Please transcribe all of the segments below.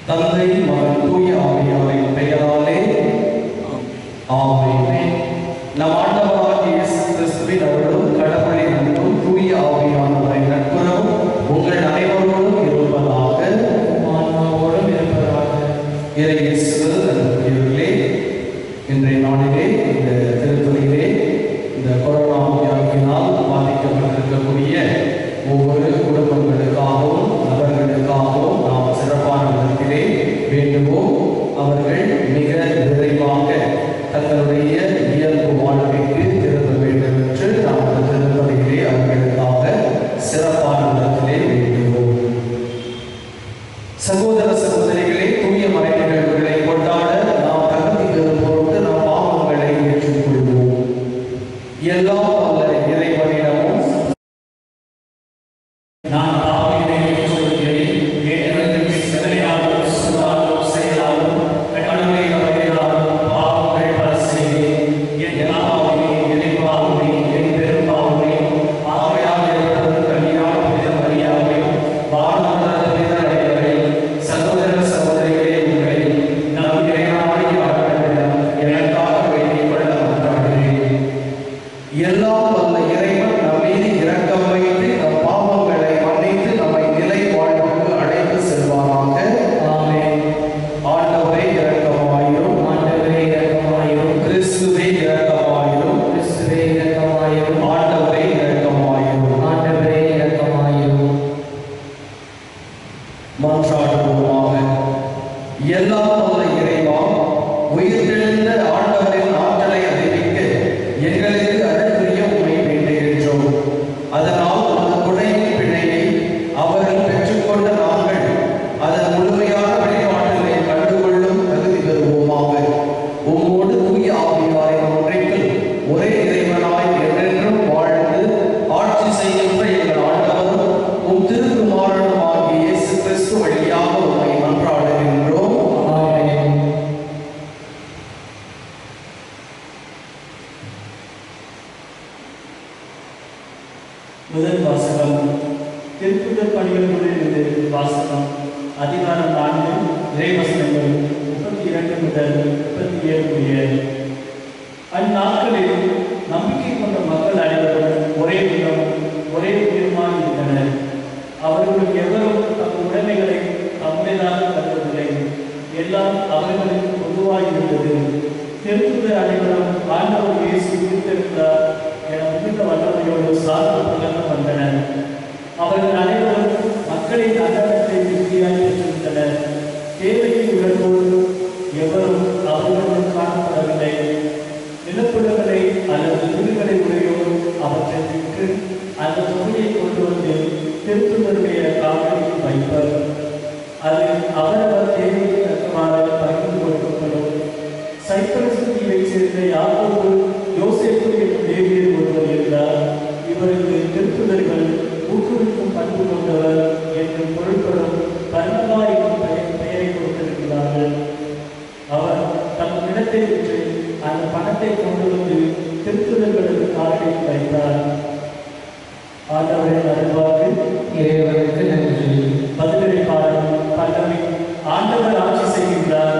தந்தை மகன் தூய ஆவியாரின் பெயராலே ஆமென். நம் ஆண்டவராகிய இயேசு கிறிஸ்துவின் அருளும் கடவுளின் அன்பும் தூய ஆவியானவரின் நட்புறவும் உங்கள் அனைவரோடும் இருப்பதாக. இறை இயேசுவில் அன்புக்குரியவர்களே, இன்றைய நாளிலே இந்த திருத்துறையிலே இந்த கொரோனா வியாதியினால் பாதிக்கப்பட்டிருக்கக்கூடிய ஒவ்வொரு குடும்பங்களுக்காகவும் நபர்களுக்காகவும் நாம் சிறப்பான விதத்திலே வேண்டுவோம். அவர்கள் மிக விரைவாக தங்களுடைய இயல்பு வாழ்விற்கு திரும்ப வேண்டும் என்று நாம் திருப்பதியிலே அவர்களுக்காக சிறப்பான விதத்திலே வேண்டுவோம். சகோதர சகோதரிகளே, தூய மறை நிகழ்வுகளை கொண்டாட நாம் தகுதி பெறும் பொருட்டு நாம் பாவங்களை ஏற்றுக்கொள்வோம். எல்லா வல்ல இறைவனிடமும் நான் பாவிகளை ஏற்றுக்கொள்கிறேன், ஏனெனில் சிந்தனையாலும் சொல்லாலும் செயலாலும் கடவுளை தவறினாலும் பாவங்கள் பல செய்தேன். என் பாவமே, என் பாவமே, என் பெரும் பாவமே, ஆவையாக இருப்பது கல்யாண புனித மரியாதை வாழ்நாள் புனிதரையவரை சகோதர சகோதரிகளே, உங்களை நம் இறைவனாகிய ஆண்டவரிடம் எனக்காக வேண்டிக் கொள்ள மன்றாடுகிறேன். எல்லா வல்ல இறைவன் நம் மீது இரக்கம் வைத்து நம் பாவங்களை மன்னித்து நம்மை நிலை வாழ்வுக்கு அழைத்து செல்வாராக. ஆமென். ஆண்டவரே இரக்கமாயிரும், ஆண்டவரே இரக்கமாயிரும், கிறிஸ்துவே இரக்கமாயிரும், கிறிஸ்துவே இரக்கமாயிரும், ஆண்டவரே இரக்கமாயிரும், ஆண்டவரே இரக்கமாயிரும். மன்றாடுவோமாக. எல்லா வல்ல இறைவா, உயிர்த்தெழுந்த ஆண்டவரின் ஆற்றலை அறிவிக்க எங்களுக்கு அருள் புரிய உம்மை வேண்டுகின்றோம். அதனால் அந்த கொடையின் பிணையை அவர்கள் பெற்றுக்கொண்ட நாங்கள் அதன் முழுமையான வெளிப்பாட்டினை கண்டுகொள்ளும் தகுதி பெறுவோமாக. உம்மோடு தூய ஆவியாரின் ஒன்றைக்குள் ஒரே இறைவனாய் என்றென்றும் வாழ்ந்து ஆட்சி செய்கின்ற எங்கள் ஆண்டவரும் உம் திருக்குமாரனுமாகிய இயேசு கிறிஸ்து வழியாக உம்மை மன்றாடுகின்றோம். ஆமென். முதல் வாசகம் திருக்குறள் பணிகளிலிருந்து வாசகம். அதிகாரம் 4 இறைவசனங்கள் 32 முதல் 37. அந்நாட்களில் நம்பிக்கை கொண்ட மக்கள் அனைவரும் ஒரே விதம் ஒரே உயிர்மாய் இருந்தனர். அவர்கள் எவரும் தம் உடைமைகளை தம்முடையதாக கருதவில்லை. எல்லாம் அவர்களுக்கு பொதுவாக இருந்தது. திருக்குறள் அனைவரும் ஆண்டவர் இயேசு உயிர்த்தெழுந்தார் என மிகுந்த வல்லமையோடு சார்பு பகர்ந்து வந்தனர். அவர்கள் அனைவரும் மக்களின் அன்னத்தை திருப்தியாய் பெற்றிருந்தனர். தேவையை உணர்வோடு எவரும் அவர்களுடன் காணப்படவில்லை. நிலப்புலங்களை அல்லது வீடுகளை உடையோடு அவற்றை விற்று அந்த தொகையை கொண்டு வந்து திருத்துதருடைய காவலில் வைப்பர். அது அவரவர் தேவையை தக்கவாறு பகிர்ந்து கொடுக்கப்படும். சைப்ரஸ் தீவைச் சேர்ந்த யாக்கோபு யோசேப்பு என்னும் லேவியர் ஒருவர் இருந்தார். இவருக்கு திருத்துதர்கள் ஊக்குவிக்கும் பண்பு கொண்டவர் என்று பொருள்படும் பர்னபா என்னும் பெயரை கொடுத்திருக்கிறார்கள். அவர் தம் இடத்தை விற்று அந்த பணத்தை கொண்டு வந்து திருத்துதர்களுக்கு காவலில் வைத்தார். ஆண்டவரின் அருள்வாக்கு. இறைவனுக்கு நன்றி. பதிலுரை பாடல். பல்லவி. ஆண்டவர் ஆட்சி செய்கின்றார்,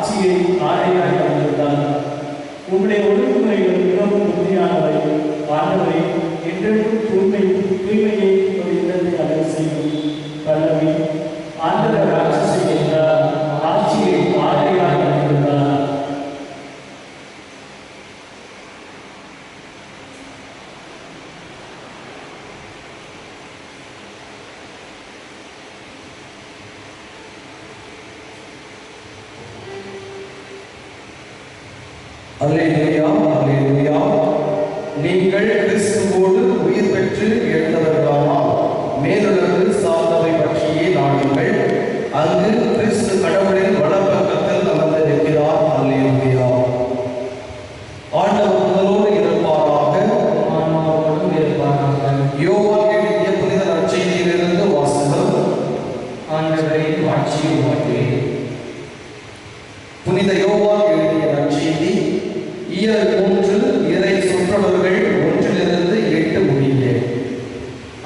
ஆட்சியை ஆடையாய் அணிந்திருந்தார். உம்முடைய ஒழுங்குமுறைகள் மிகவும் உறுதியானவை. ஆண்டவரை என்றென்றும் தூய்மையை ஒரு இல்லத்தை அடல் செய்யும். பல்லவி ஆண்டவர் ஆட்சி செய்கின்றார், ஆட்சியை ஆடையாய் அணிந்திருந்தார். அல்லேலூயா, அல்லேலூயா. நீங்கள் கிறிஸ்துவோடு உயிர் பெற்று எழுந்தவர்களானால் மேலுலகு சார்ந்தவை பற்றியே நாடுங்கள். அங்கு கிறிஸ்து கடவுளின் வலப்பக்கத்தில் அமர்ந்திருக்கிறார். அல்லேலூயா. ஆண்டவர் உங்களோடு இருப்பாராக. யோவான் எழுதிய புனித நற்செய்தியிலிருந்து வாசகம். ஆண்டவரே ஆட்சி உமக்கே. புனித யோவான் எழுதிய நற்செய்தி இயல் 3 இறை சொற்றொடர்கள் 1-8 முடிய.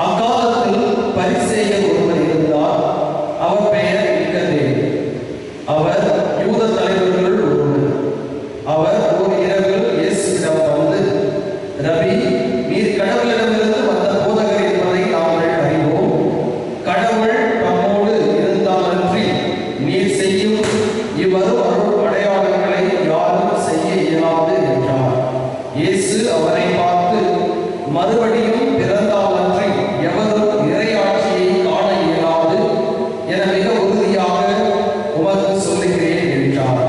அக்காலத்தில் பரிசேயர் ஒருவர் இருந்தார். அவர் பெயர் நிக்கதேம். அவர் யூத தலைவர்களுள் ஒருவர். அவர் ஒரு இரவில் இயேசுவிடம் வந்து, ரபி, நீர் கடவுளிடமிருந்து வந்த போதகர் என்பதை நாங்கள் அறிவோம். கடவுள் நம்மோடு இருந்தாலன்றி நீர் செய்யும் இவ்வரும் அடையாளங்களை யாரும் செய்ய இயலாது என்றார். இயேசு அவரை பார்த்து, மறுபடியும் பிறந்தாலன்றி எவரும் இறையாட்சியை காண இயலாது என மிக உறுதியாக உமக்கு சொல்லுகிறேன் என்றார்.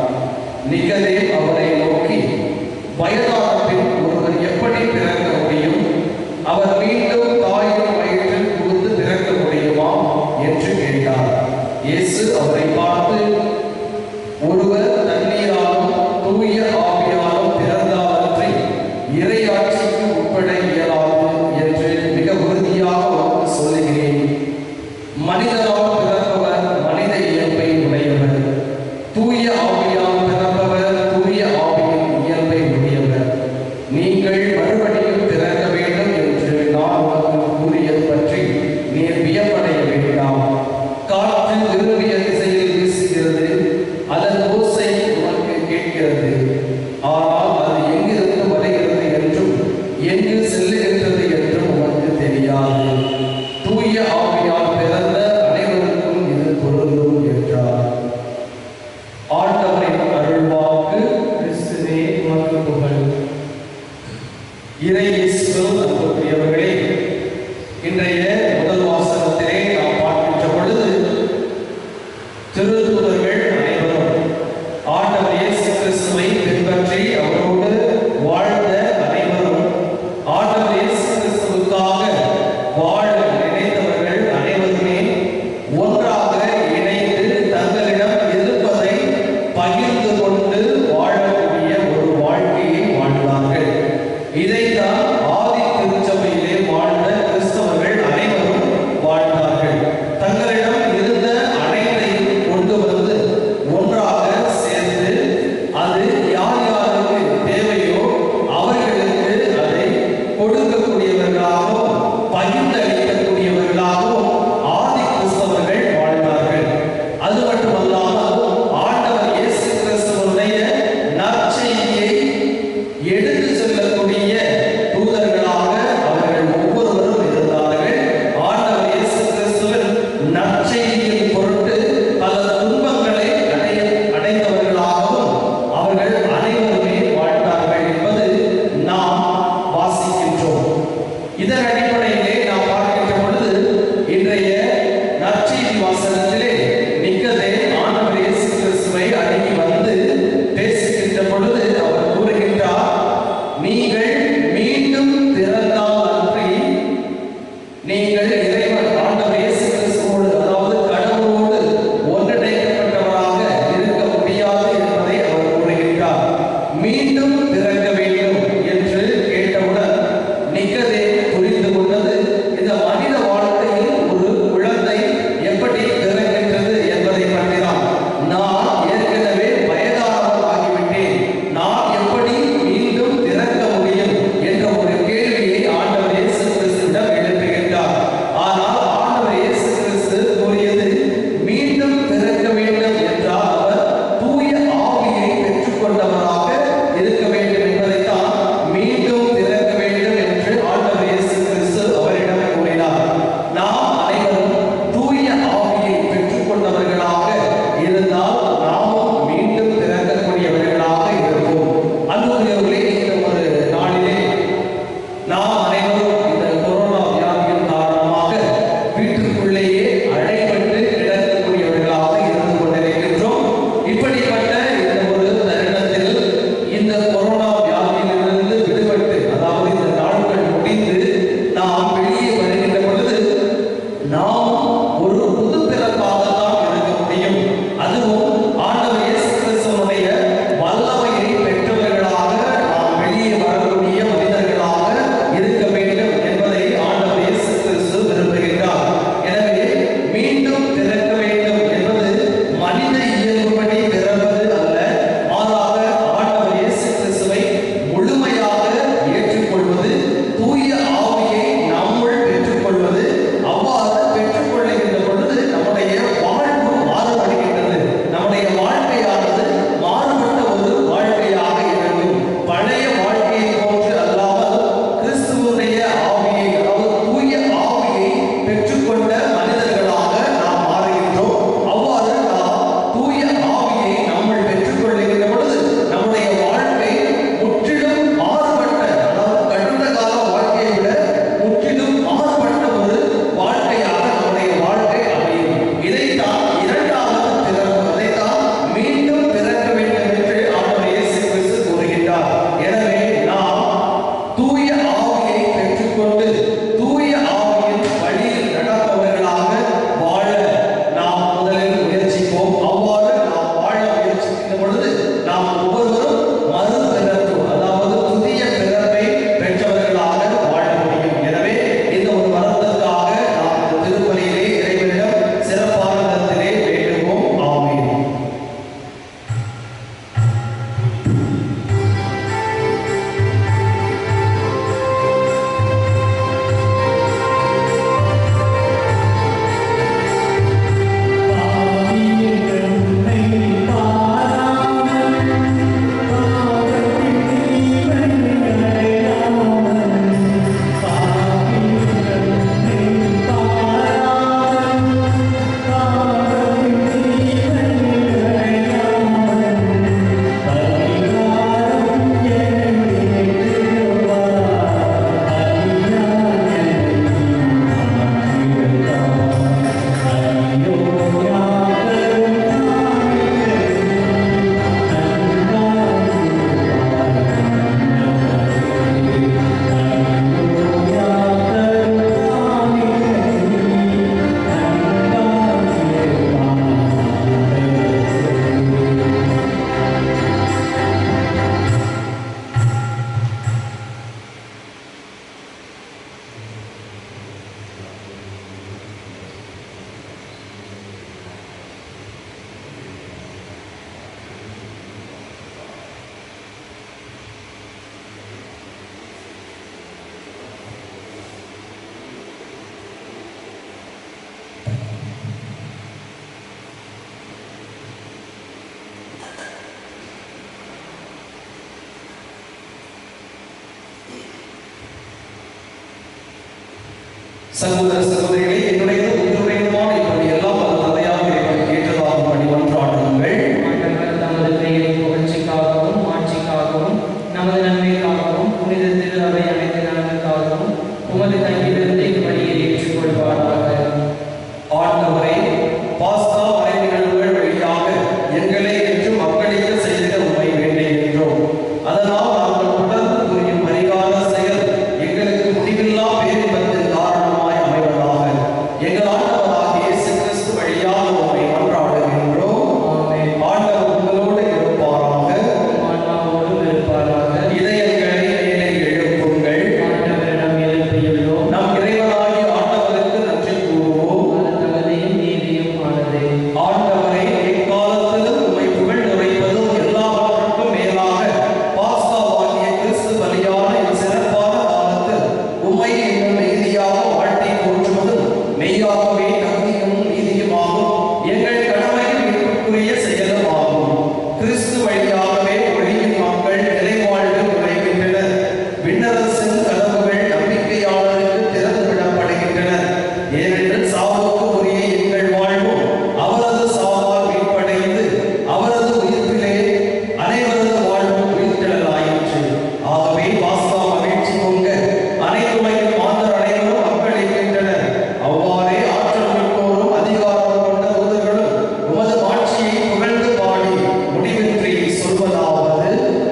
நிக்கதேம் அவரை நோக்கி, வயதான பின் ஒருவர் எப்படி பிறக்க முடியும்? அவர் மீண்டும் தாயின் வயிற்றில் புகுந்து பிறக்க முடியுமா என்று கேட்டார். இயேசு அவரை பார்த்து, ஒருவர் தண்ணீராலும் தூய ஆவியாலும் பிறந்தாலன்றி இறையாட்சிக்கு உட்பட இயலாது என்று மிக உறுதியாக உனக்கு சொல்லுகிறேன். மனிதரால் பிறப்பவர் மனித இயல்பை உடையவர், தூய ஆவியால் பிறப்பவர் தூய ஆவியின் இயல்பை உடையவர். நீங்கள் மறுபடியும் பிறக்க வேண்டும் என்று நான் உனக்கு கூறியது பற்றி நீர் வியப்படைய வேண்டாம். காற்று விரும்பிய திசையில் வீசுகிறது, சகோதர சகோதரிகளே, என்னுடையது உங்களுடையதுமான இப்படி எல்லாம் அது தந்தையாக ஏற்றதாகும்படி மன்றாடுங்கள். ஆண்டவர் தமது பெயரின் புகழ்ச்சிக்காகவும் ஆட்சிக்காகவும் நமது நன்மைக்காகவும் புனித திரு அவை அனைத்து நலனுக்காகவும் உமது கையிலிருந்து இப்படியை ஏற்றுக்கொள்வாராக. ஆண்டவரே, பாஸ்கா மறை நிகழ்வுகள் வழியாக எங்களை என்று மக்களுக்கு செய்திட உண்மை வேண்டுகின்றோம். அதனால் நாங்கள் தொடர்ந்து புரியும் பரிகார செயல் எங்களுக்கு முடிவில்லா பேரின்பத்தின் காரணமாய் அமைவதாக. எங்கள் ஆண்டவராகிய இயேசு கிறிஸ்து வழியாக உம்மை மன்றாடுகின்றோம். ஆண்டவர் உங்களோடு இருப்பாராக. ஆன்மாவோடும் இருப்பாராக. இதயங்களை மேலே எழுப்புங்கள். ஆண்டவரிடம் எழுப்பியுள்ளோம். நம் இறைவனாகிய ஆண்டவருக்கு நன்றி கூறுவோம். அது தகுதியும் நீதியும் ஆனதே. ஆண்டவரே, எக்காலத்திலும் உம்மை புகழ்ந்துரைப்பதும் எல்லாவற்றுக்கும் மேலாக பாஸ்காவாகிய கிறிஸ்து பலியான இச்சிறப்பான காலத்தில் உம்மை எங்கள் நீதியாக வாழ்த்தி போற்றுவதும் மெய்யாகவே தகுதியும் நீதியுமாகும். எங்கள் கடமையில் மீட்புக்குரிய செயலும் ஆகும். கிறிஸ்து வழியாகவே ஒளியின் மக்கள் நிலைவாழ்வு நுழைகின்றனர். விண்ணரசின் கதவுகள் நம்பிக்கையாளருக்கு திறந்து விடப்படுகின்றன. ஏனெனில் சாவுக்கு உரிய எங்கள் வாழ்வும் அவரது சாவால் மீட்படைந்து அவரது உயிர்ப்பிலே அனைவரது வாழ்வும் உயிர்த்தெழலாயிற்று. ஆகவே பாஸ்கா மகிழ்ச்சி பொங்க அனைத்துலகின் மாந்தர் அனைவரும் மக்களிக்கின்றனர். அவ்வாறே ஆற்றல் மிக்கோரும் அதிகாரம் கொண்ட தூதர்களும் உமது ஆட்சியை புகழ்ந்து பாடி முடிவின்றி சொல்வதாவது: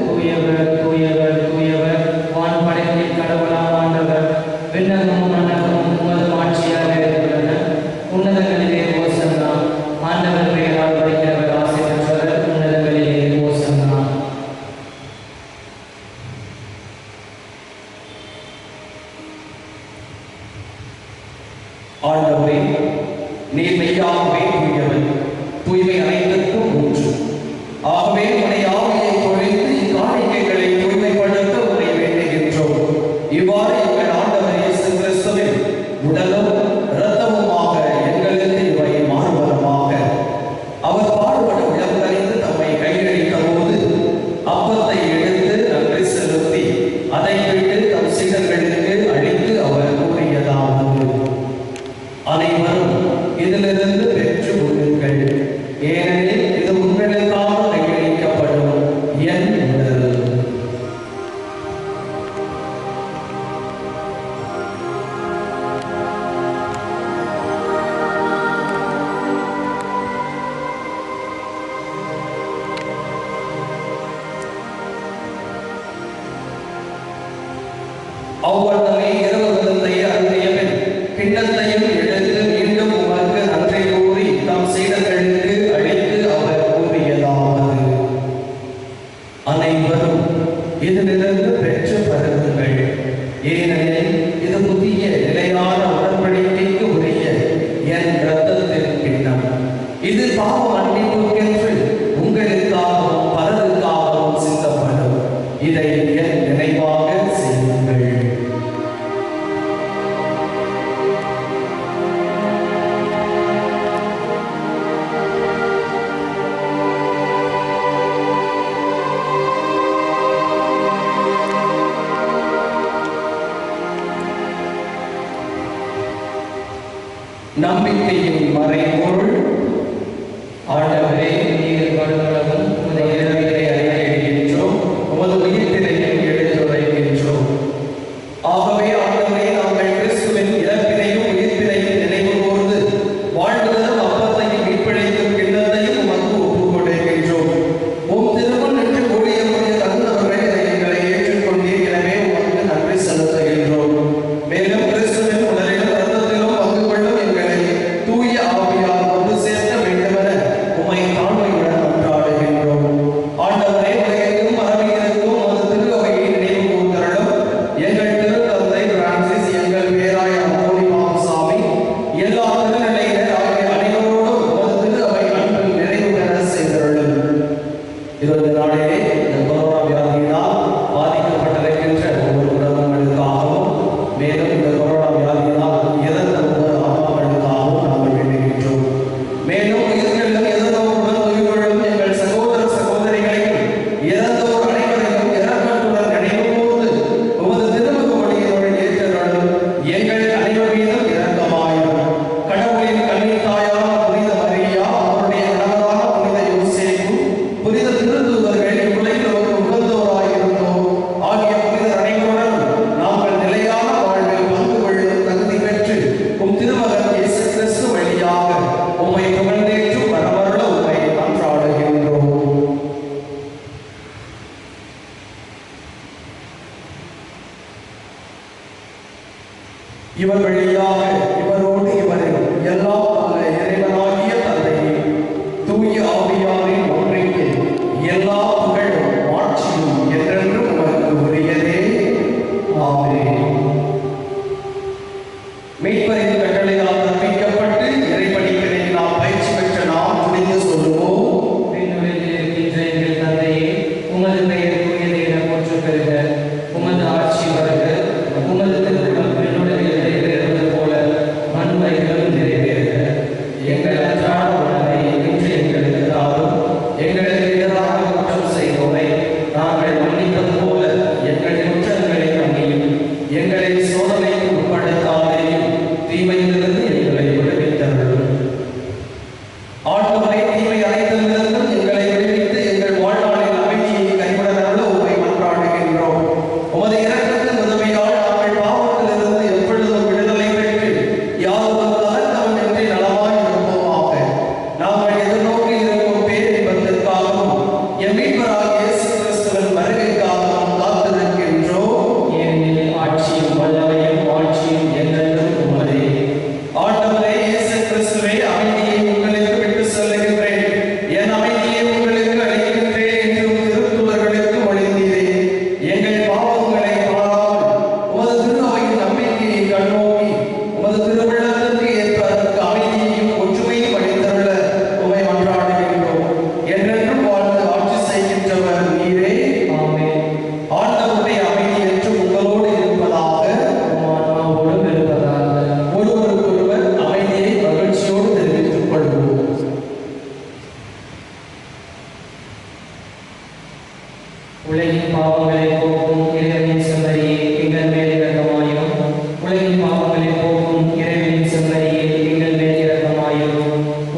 தூயவர் தூயவர் தூயவர் வான்படைகளின் கடவுளாம் ஆண்டவர். விண்ணகமும் மன்னகமும் உமது ஆட்சியாக இருக்கின்றன. உன்னதங்களிலே ஓசன்னா. ஆண்டவர் பெயரால் வருகிறவர் ஆசை பெற்றவர். உன்னதங்களிலே ஓசன்னா. ஆண்டவரே, நீர் மெய்யாகவே தூயவர். தூய்மை அனைத்துக்கும் ஊற்று. ஆகவே உடைய ஆவியை பொழிந்து இக்காணிக்கைகளை தூய்மைப்படுத்த உன்னை வேண்டுகின்றோம். இவ்வாறு எங்கள் ஆண்டவர் இயேசு கிறிஸ்துவின் உடலும் இரத்தமுமாக எங்களுக்கு இவை மாறுவனமாக. அவர் பாடுபட விளக்கறிந்து தம்மை கையளித்த போது அப்பத்தை எடுத்து நன்றி செலுத்தி அதை விட்டு தம் சீடர்களுக்கு அளித்து அவர் கூறியதாவது: அனைவரும் இதிலிருந்து பெற்று கொள்ளுங்கள். ஏனெனில் இது உங்களுக்காக கையளிக்கப்படும் என் உடல். அவ்வளவே இரவு விருந்தை அருந்திய பின் கிண்ணத்தையும் எடுத்து மீண்டும் உமக்கு நன்றி கூறி தம் சீடர்களுக்கு அளித்து அவர் கூறியதாவது: அனைவரும் இதிலிருந்து பெற்று பருகுங்கள். ஏனெனில் இது புதிய நிலையான உடன்படிக்கைக்கு உரிய என் இரத்தத்தின் கிண்ணம். இது பாவ மன்னிப்புக்கென்று உங்களுக்காகவும் பலருக்காகவும் சிந்தப்படும். இதை என் நினைவாக செய்யுங்கள். நம்பிக்கையின் மறைபொருள். ஆண்டவரே, நீர் படுகளவும் உமது இறைவனை அறிக்கையிடுகின்றோம், உமது உயிர்ப்பினையும் எடுத்துரைக்கின்றோம். ஆகவே ஆண்டவரே, நாங்கள் கிறிஸ்துவின் இறப்பினையும் உயிர்ப்பினையும் நினைவு கூர்ந்து வாழ்வுதலும் அப்பத்தையும் மீட்படைக்கும் கிண்ணத்தையும் உமக்கு ஒப்புக் கொடுக்கின்றோம். உம் திருமுன் நின்று ஊழியமுடைய தகுந்தவர்கள் இதை எங்களை ஏற்றுக்கொண்டீர். எனவே உமக்கு நன்றி செலுத்துகின்றோம். மேலும் கிறிஸ்துவின் உடலிலும் இரத்தத்திலும் பங்கு கொள்ளும் எங்களை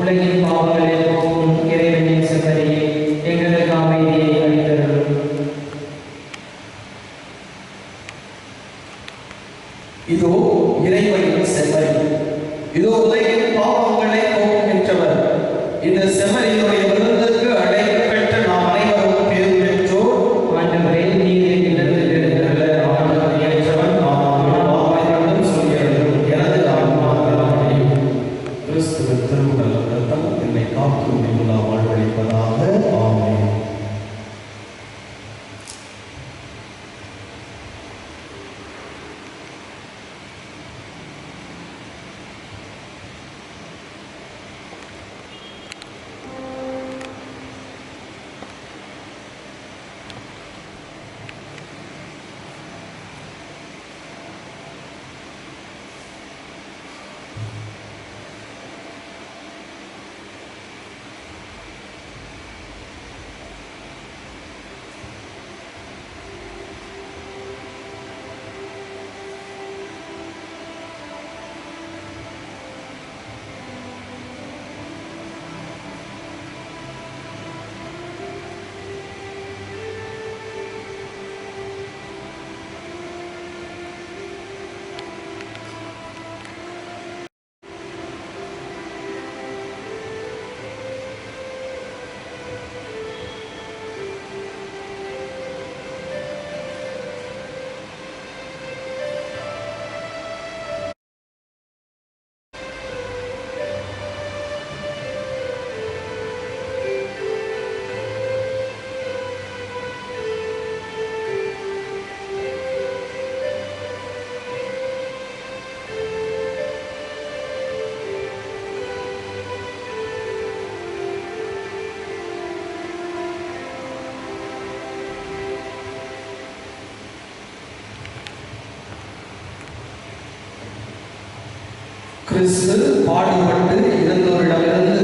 உலகின் பாவங்களை போக்கும் இறைவனின் செம்மறியே, எங்களுக்கு அமைதியை அளித்தருளும். இதோ இறைவனின் செம்மறி, இதோ உலகின் பாவங்களை போக்குகின்றவர். இந்த செம்மறியினுடைய விருந்துக்கு அழைப்பு பெற்ற நாம் அனைவரும் பேர் பெற்றோர். ஆண்டவரே, நீர் இல்லத்தில் எழுந்துள்ள ஆண்டவர் ஏற்றவன் எனது ஆன்மாவையும் கிறிஸ்துவின் திருவுடல் ரத்தம் என்னை காத்து முடிவுள்ளா வாழ்வழிப்பதாக. ஆமென். கிறிஸ்து பாடுபட்டு இறந்தோரிடமிருந்து